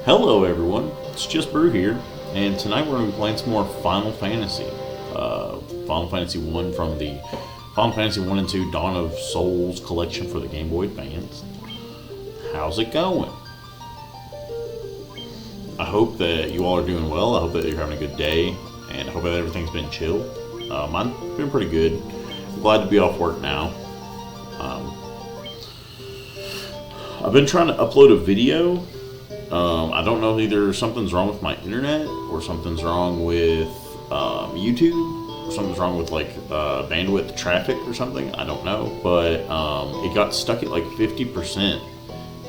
Hello everyone, it's Just Brew here, and tonight we're going to be playing some more Final Fantasy. Final Fantasy 1 from the Final Fantasy 1 and 2 Dawn of Souls collection for the Game Boy Advance. How's it going? I hope that you all are doing well. I hope that you're having a good day, and I hope that everything's been chill. Mine's been pretty good. I'm glad to be off work now. I've been trying to upload a video. I don't know if either something's wrong with my internet or something's wrong with YouTube or something's wrong with like bandwidth traffic or something. I don't know, but it got stuck at like 50%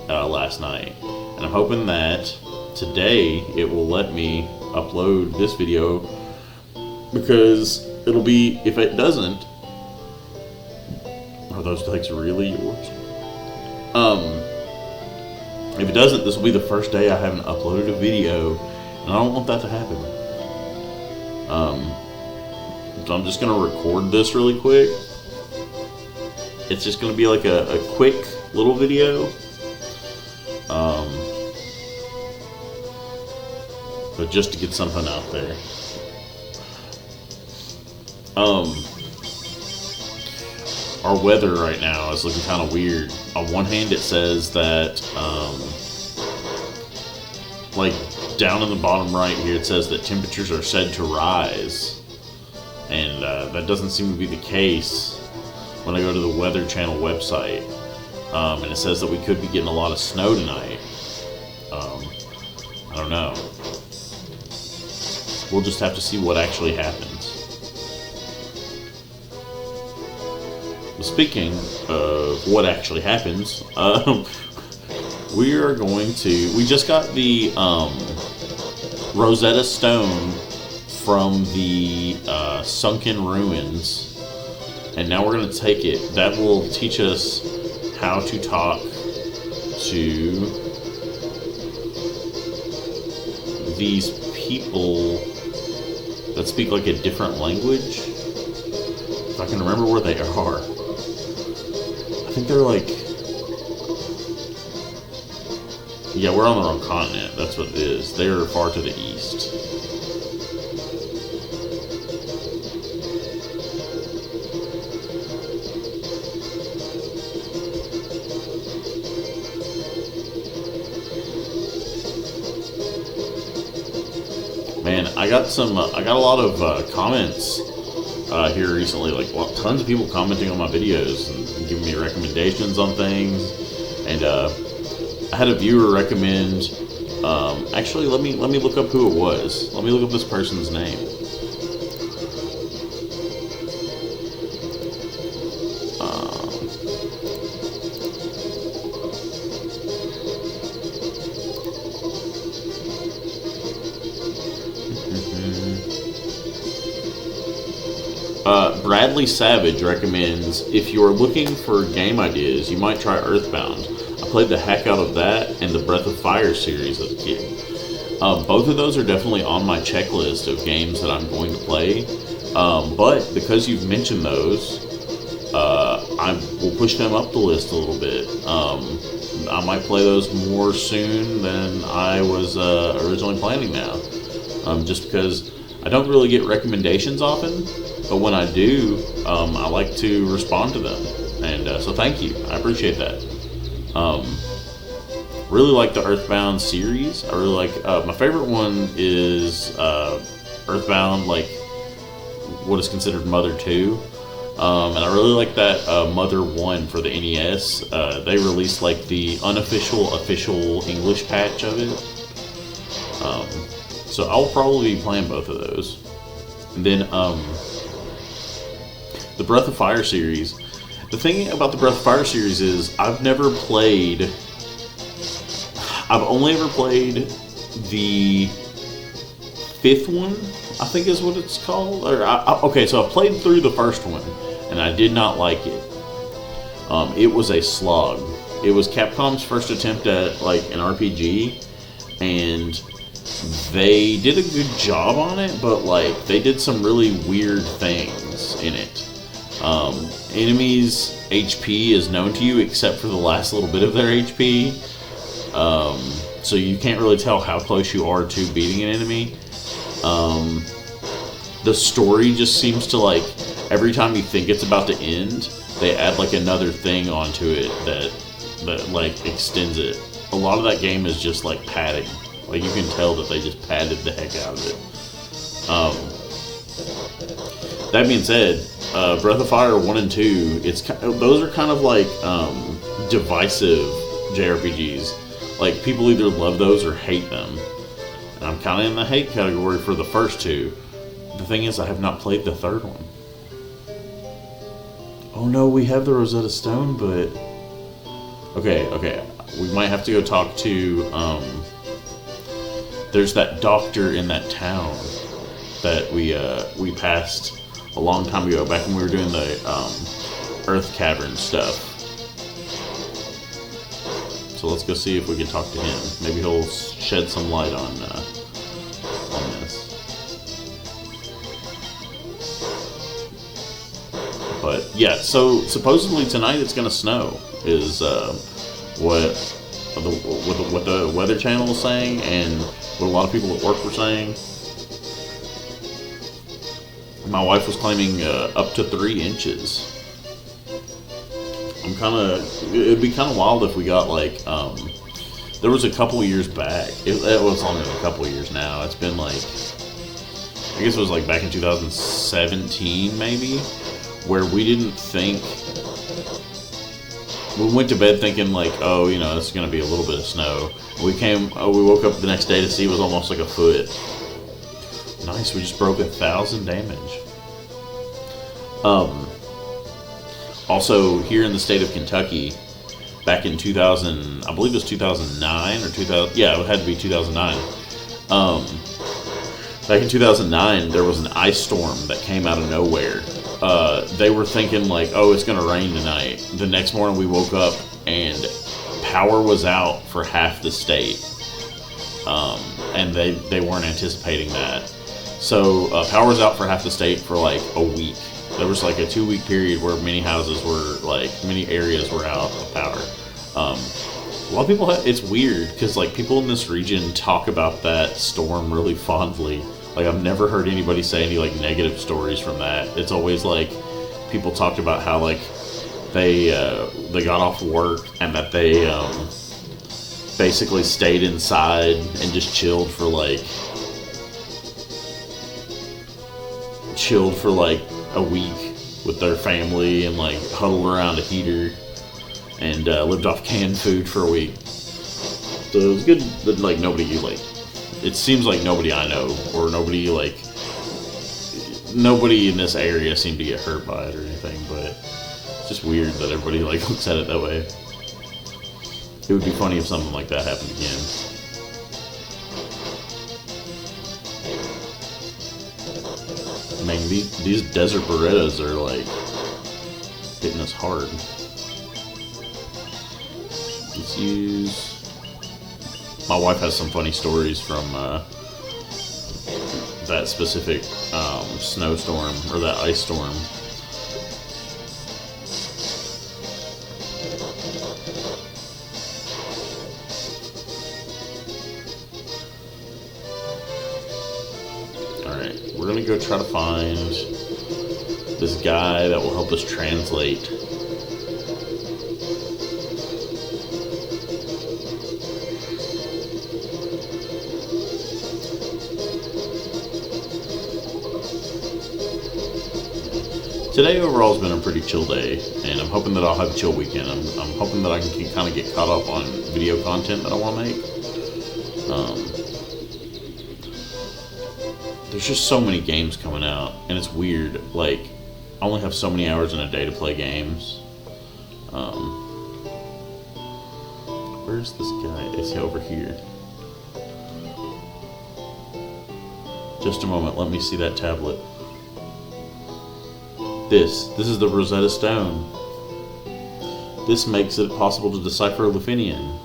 last night, and I'm hoping that today it will let me upload this video, because it'll be, if it doesn't, are those legs really yours? If it doesn't, this will be the first day I haven't uploaded a video, and I don't want that to happen. So I'm just going to record this really quick. It's just going to be like a quick little video. But just to get something out there. Our weather right now is looking kind of weird. On one hand, it says that, like down in the bottom right here, it says that temperatures are said to rise, and that doesn't seem to be the case when I go to the Weather Channel website, and it says that we could be getting a lot of snow tonight. I don't know. We'll just have to see what actually happens. Speaking of what actually happens, we just got the Rosetta Stone from the sunken ruins, and now we're going to take it. That will teach us how to talk to these people that speak like a different language. If I can remember where they are. I think they're like... Yeah, we're on the wrong continent. That's what it is. They're far to the east. Man, I got a lot of comments here recently, like tons of people commenting on my videos and giving me recommendations on things, and I had a viewer recommend, actually let me look up who it was. Let me look up this person's name. Bradley Savage recommends, if you are looking for game ideas, you might try Earthbound. I played the heck out of that and the Breath of Fire series as a kid. Both of those are definitely on my checklist of games that I'm going to play. But because you've mentioned those, I will push them up the list a little bit. I might play those more soon than I was originally planning now. Just because I don't really get recommendations often. But when I do, I like to respond to them, and so thank you. I appreciate that. Really like the Earthbound series. I really like, my favorite one is Earthbound, like what is considered Mother 2, and I really like that Mother 1 for the NES. They released like the unofficial, official English patch of it, so I'll probably be playing both of those. And then the Breath of Fire series. The thing about the Breath of Fire series is I've only ever played the 5th one, I think is what it's called. Okay, so I played through the first one, and I did not like it. It was a slog. It was Capcom's first attempt at like an RPG, and they did a good job on it, but like they did some really weird things in it. Enemies' HP is known to you except for the last little bit of their HP. so you can't really tell how close you are to beating an enemy. The story just seems to, like, every time you think it's about to end, they add like another thing onto it that like extends it. A lot of that game is just like padding. Like, you can tell that they just padded the heck out of it. That being said, Breath of Fire 1 and 2, those are kind of like divisive JRPGs. Like, people either love those or hate them. And I'm kind of in the hate category for the first two. The thing is, I have not played the third one. Oh no, we have the Rosetta Stone, but... Okay. We might have to go talk to, there's that doctor in that town that we passed a long time ago, back when we were doing the, Earth Cavern stuff. So let's go see if we can talk to him. Maybe he'll shed some light on this. But yeah, so supposedly tonight it's gonna snow, is what the Weather Channel is saying, and what a lot of people at work were saying. My wife was claiming up to 3 inches. It'd be kind of wild if we got like, there was a couple years back, it was longer than a couple years now, it's been like, I guess it was like back in 2017 maybe, where we didn't think, we went to bed thinking like, oh, you know, it's going to be a little bit of snow. We woke up the next day to see it was almost like a foot. Nice, we just broke 1,000 damage. Also, here in the state of Kentucky, back in 2000, I believe it was 2009 or 2000, yeah, it had to be 2009. Back in 2009, there was an ice storm that came out of nowhere. They were thinking like, oh, it's gonna rain tonight. The next morning we woke up and power was out for half the state. And they weren't anticipating that. So power was out for half the state for like a week. There was like a 2-week period where many areas were out of power. A lot of people, it's weird because like people in this region talk about that storm really fondly. Like, I've never heard anybody say any like negative stories from that. It's always like people talked about how like they got off work and that they basically stayed inside and just chilled for like a week with their family and like huddled around a heater and lived off canned food for a week. So it was good that like nobody it seems like nobody I know or nobody in this area seemed to get hurt by it or anything, but it's just weird that everybody like looks at it that way. It would be funny if something like that happened again. Man, these desert Berettas are like hitting us hard. Let's use... My wife has some funny stories from that specific snowstorm or that ice storm. Alright, we're gonna go try to find this guy that will help us translate. Today overall has been a pretty chill day, and I'm hoping that I'll have a chill weekend. I'm hoping that I can kind of get caught up on video content that I want to make. There's just so many games coming out, and it's weird. Like, I only have so many hours in a day to play games. Where's this guy? Is he over here? Just a moment, let me see that tablet. This is the Rosetta Stone. This makes it possible to decipher Lufenian.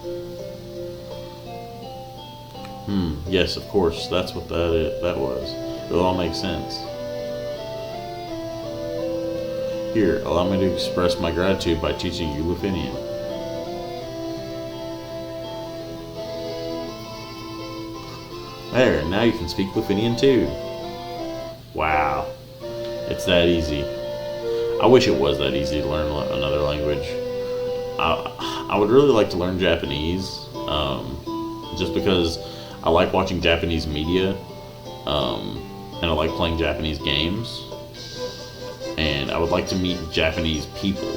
Yes, of course, that's what that was. It all makes sense. Here, allow me to express my gratitude by teaching you Lufenian. There, now you can speak Lufenian too. Wow. It's that easy. I wish it was that easy to learn another language. I would really like to learn Japanese, just because I like watching Japanese media, and I like playing Japanese games. And I would like to meet Japanese people,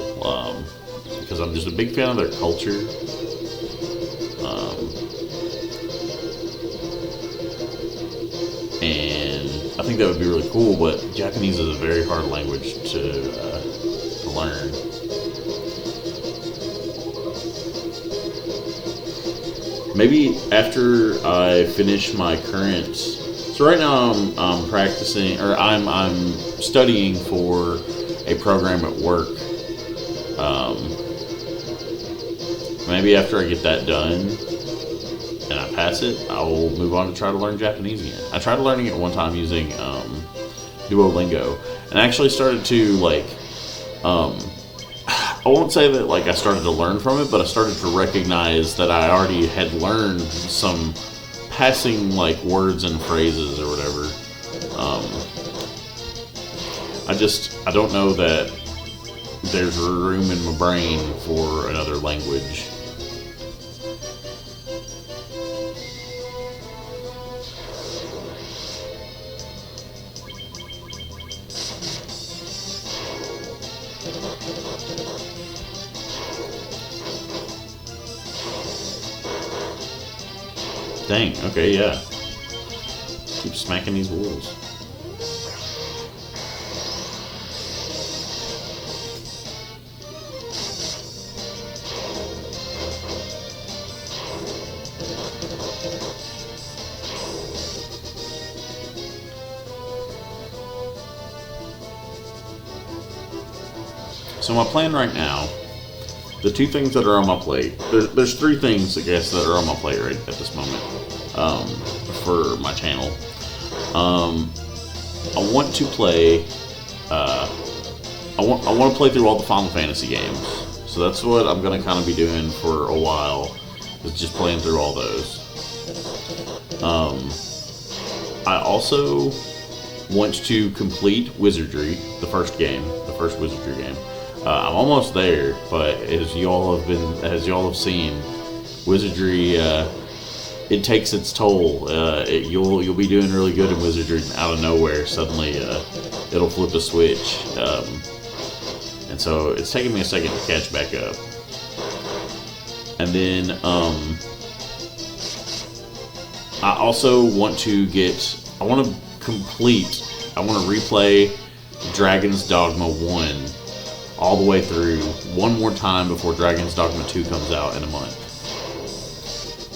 because I'm just a big fan of their culture. And I think that would be really cool, but Japanese is a very hard language to learn. Maybe after I finish my current... So right now I'm practicing, or I'm studying for a program at work. Maybe after I get that done and I pass it, I will move on to try to learn Japanese again. I tried learning it one time using Duolingo, and I actually started to I won't say that I started to learn from it, but I started to recognize that I already had learned some passing words and phrases or whatever. I don't know that there's room in my brain for another language. Dang, okay, yeah. Keep smacking these wolves. So my plan right now, the two things that are on my plate, there's three things, I guess, that are on my plate right at this moment, for my channel. I want to play, I want to play through all the Final Fantasy games. So that's what I'm going to kind of be doing for a while, is just playing through all those. I also want to complete Wizardry, the first Wizardry game. I'm almost there, but as y'all have seen, Wizardry, it takes its toll. You'll be doing really good in Wizardry, and out of nowhere, suddenly it'll flip a switch, and so it's taking me a second to catch back up. And then I also want to replay Dragon's Dogma 1 all the way through one more time before Dragon's Dogma 2 comes out in a month.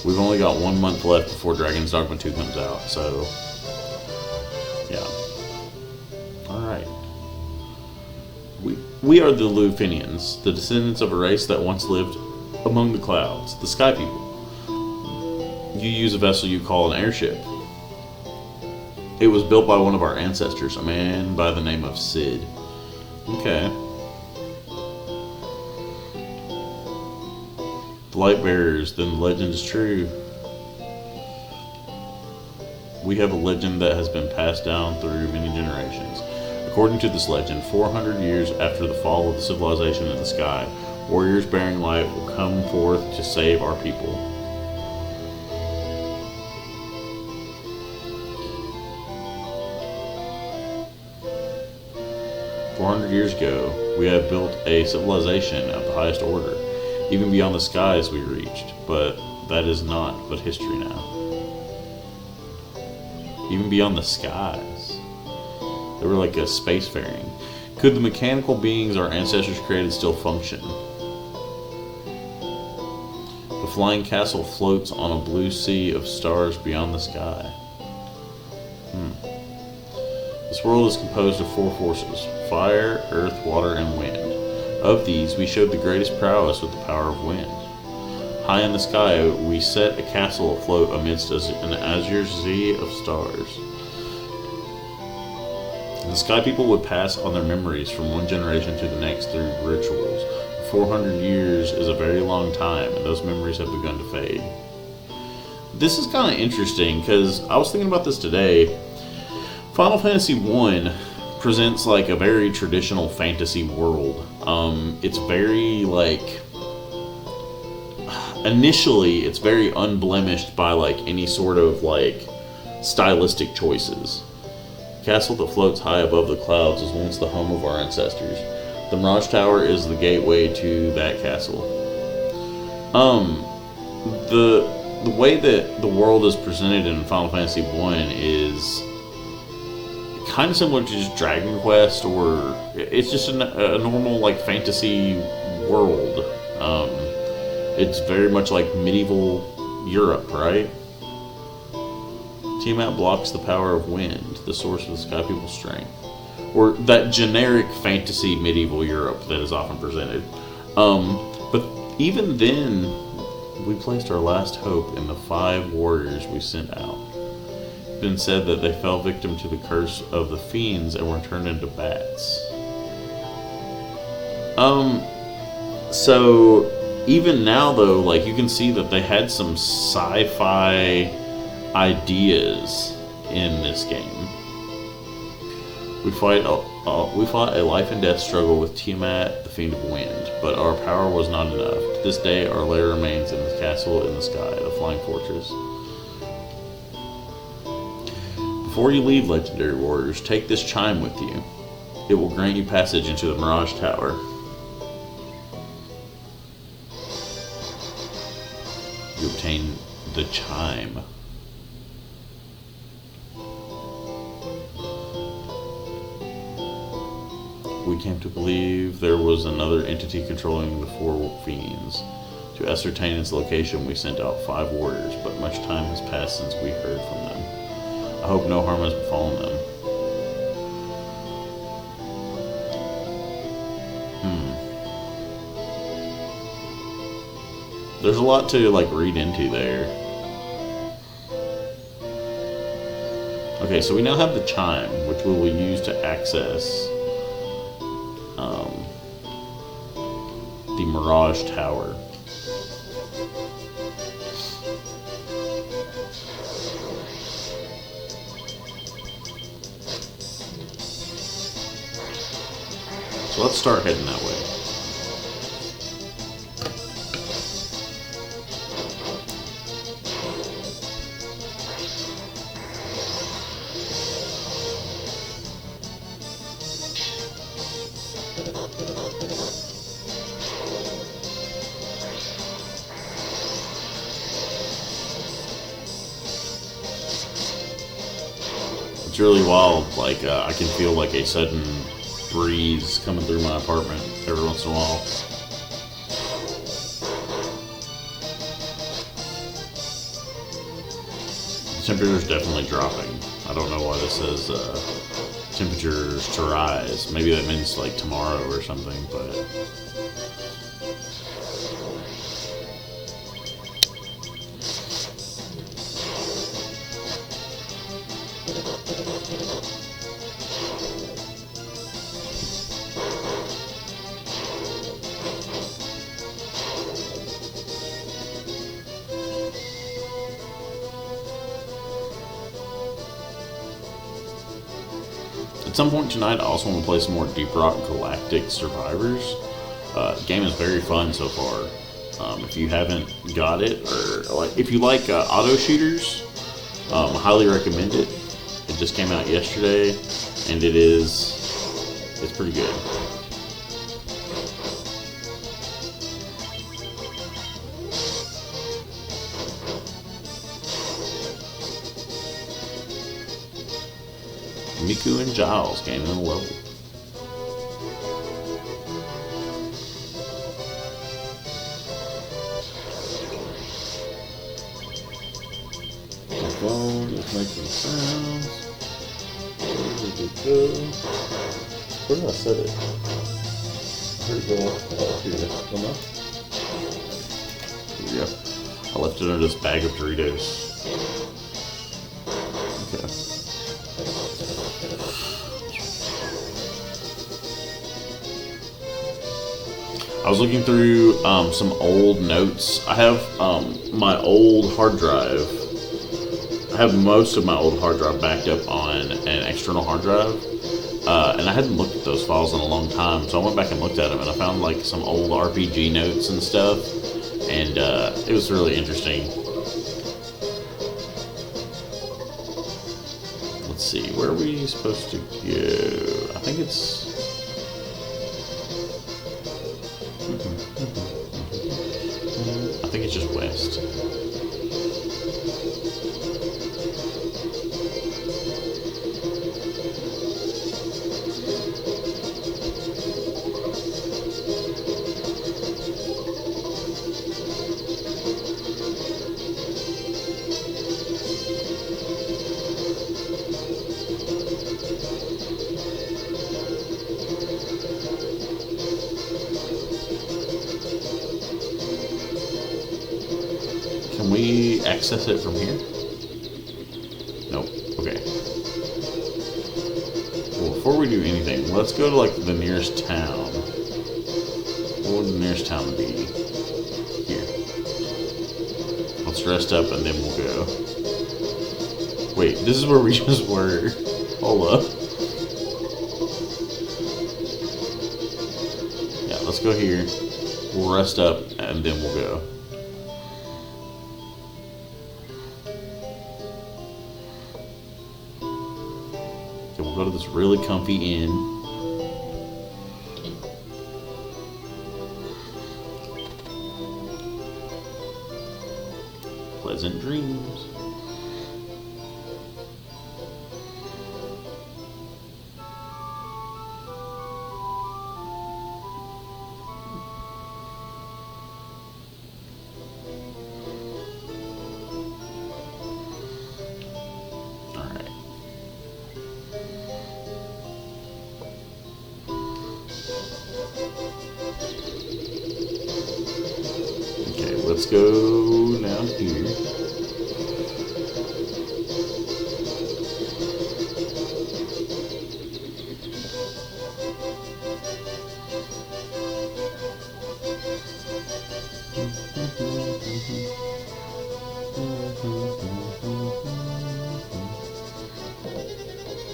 We've only got 1 month left before Dragon's Dogma 2 comes out, so yeah. Alright. We are the Lufenians, the descendants of a race that once lived among the clouds, the Sky People. You use a vessel you call an airship. It was built by one of our ancestors, a man by the name of Sid. Okay. The light bearers, then the legend is true. We have a legend that has been passed down through many generations. According to this legend, 400 years after the fall of the civilization in the sky, warriors bearing light will come forth to save our people. Years ago, we have built a civilization of the highest order, even beyond the skies we reached, but that is not but history now. Even beyond the skies. They were like a spacefaring. Could the mechanical beings our ancestors created still function? The flying castle floats on a blue sea of stars beyond the sky. This world is composed of 4 forces: fire, earth, water, and wind. Of these, we showed the greatest prowess with the power of wind. High in the sky, we set a castle afloat amidst an azure sea of stars. The Sky People would pass on their memories from one generation to the next through rituals. 400 years is a very long time, and those memories have begun to fade. this is kind of interesting because I was thinking about this today. Final Fantasy 1 presents like a very traditional fantasy world. It's very like initially it's very unblemished by like any sort of like stylistic choices. Castle that floats high above the clouds was once the home of our ancestors. The Mirage Tower is the gateway to that castle. The way that the world is presented in Final Fantasy 1 is kind of similar to just Dragon Quest, or it's just a normal like fantasy world. It's very much like medieval Europe, right? Tiamat blocks the power of wind, the source of the Sky People's strength. Or that generic fantasy medieval Europe that is often presented. But even then, we placed our last hope in the 5 warriors we sent out. It's been said that they fell victim to the curse of the fiends and were turned into bats. So even now though, like you can see that they had some sci-fi ideas in this game. We fought a life and death struggle with Tiamat, the Fiend of Wind, but our power was not enough. To this day, our lair remains in the castle in the sky, the Flying Fortress. Before you leave, legendary warriors, take this chime with you. It will grant you passage into the Mirage Tower. You obtain the chime. We came to believe there was another entity controlling the 4 fiends. To ascertain its location, we sent out 5 warriors, but much time has passed since we heard from them. I hope no harm has befallen them. There's a lot to like read into there. Okay, so we now have the chime, which we will use to access the Mirage Tower. So let's start heading that way. It's really wild, like I can feel like a sudden breeze coming through my apartment every once in a while. The temperature's definitely dropping. I don't know why this says temperatures to rise. Maybe that means like tomorrow or something, but at some point tonight, I also want to play some more Deep Rock Galactic Survivors. The game is very fun so far. If you haven't got it, or like if you like auto shooters, I highly recommend it. It just came out yesterday, and it's pretty good. Miku and Giles gaining a level. My phone is making sounds. Where did it go? Where did I set it? I heard it go off. Oh, here it is. Come on. Here we go. I left it under this bag of Doritos. Okay. I was looking through some old notes. I have my old hard drive I have most of my old hard drive backed up on an external hard drive, and I hadn't looked at those files in a long time, so I went back and looked at them, and I found like some old RPG notes and stuff, and it was really interesting. Let's see, where are we supposed to go? I think it's... I think it's just west. Can we access it from here? Nope. Okay. Well, before we do anything, let's go to like the nearest town. What would the nearest town be? Here. Let's rest up and then we'll go. Wait, this is where we just were. Hold up. Yeah, let's go here. We'll rest up and then we'll go. We'll go to this really comfy inn. Pleasant dreams. Let's go down here.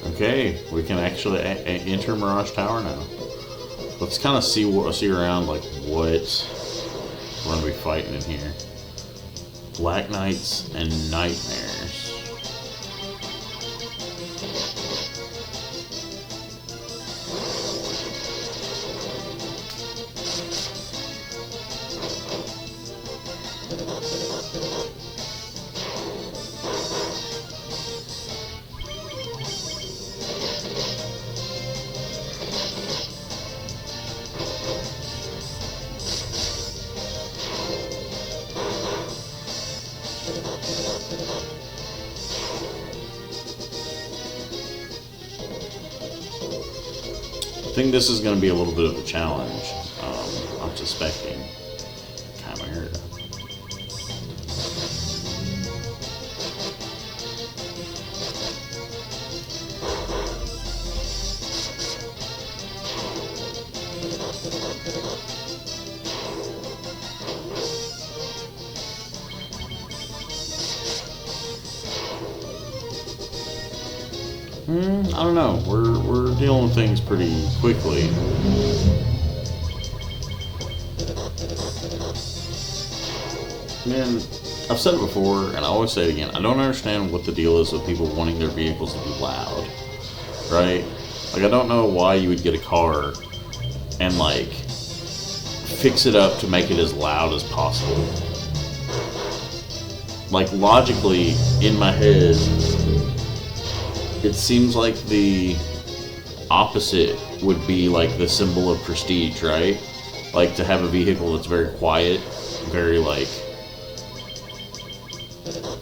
Okay, we can actually enter Mirage Tower now. Let's kind of see around, like what we're gonna be fighting in here. Black Knights and Nightmares. I think this is going to be a little bit of a challenge. I'm suspecting. Chimera. I don't know. We're dealing with things pretty quickly. Man, I've said it before, and I always say it again. I don't understand what the deal is with people wanting their vehicles to be loud, right? Like, I don't know why you would get a car and like fix it up to make it as loud as possible. Like, logically, in my head, it seems like the opposite would be like the symbol of prestige, right? Like to have a vehicle that's very quiet, very like,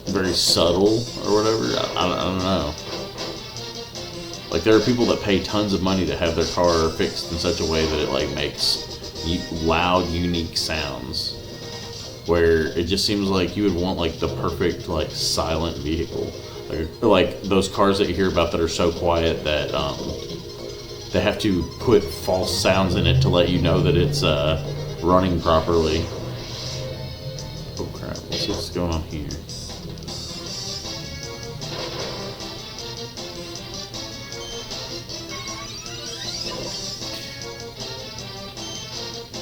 very subtle or whatever. I don't know. Like there are people that pay tons of money to have their car fixed in such a way that it like makes loud, unique sounds. Where it just seems like you would want like the perfect like silent vehicle. Like those cars that you hear about that are so quiet that they have to put false sounds in it to let you know that it's running properly. Oh crap, let's see what's going on here.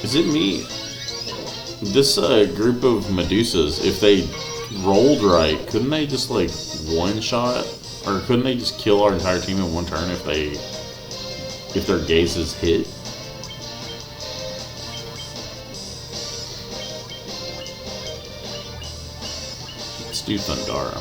Is it me? This group of Medusas, if they rolled right, couldn't they just like one shot, or couldn't they just kill our entire team in one turn if their gazes hit? Let's do Thundara.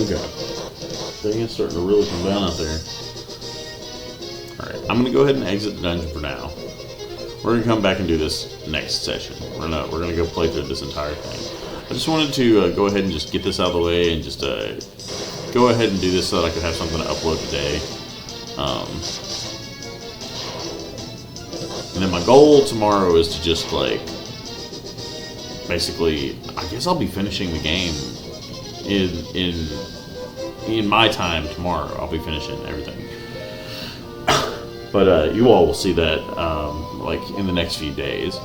Okay. Dang, it's starting to really come down out there. Alright, I'm gonna go ahead and exit the dungeon for now. We're gonna come back and do this next session. We're gonna go play through this entire thing. I just wanted to go ahead and just get this out of the way and just go ahead and do this so that I could have something to upload today. And then my goal tomorrow is to just like, basically, I guess I'll be finishing the game in my time tomorrow. I'll be finishing everything. But you all will see that like in the next few days.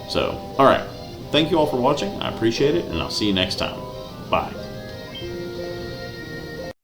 So, alright. Thank you all for watching. I appreciate it, and I'll see you next time. Bye.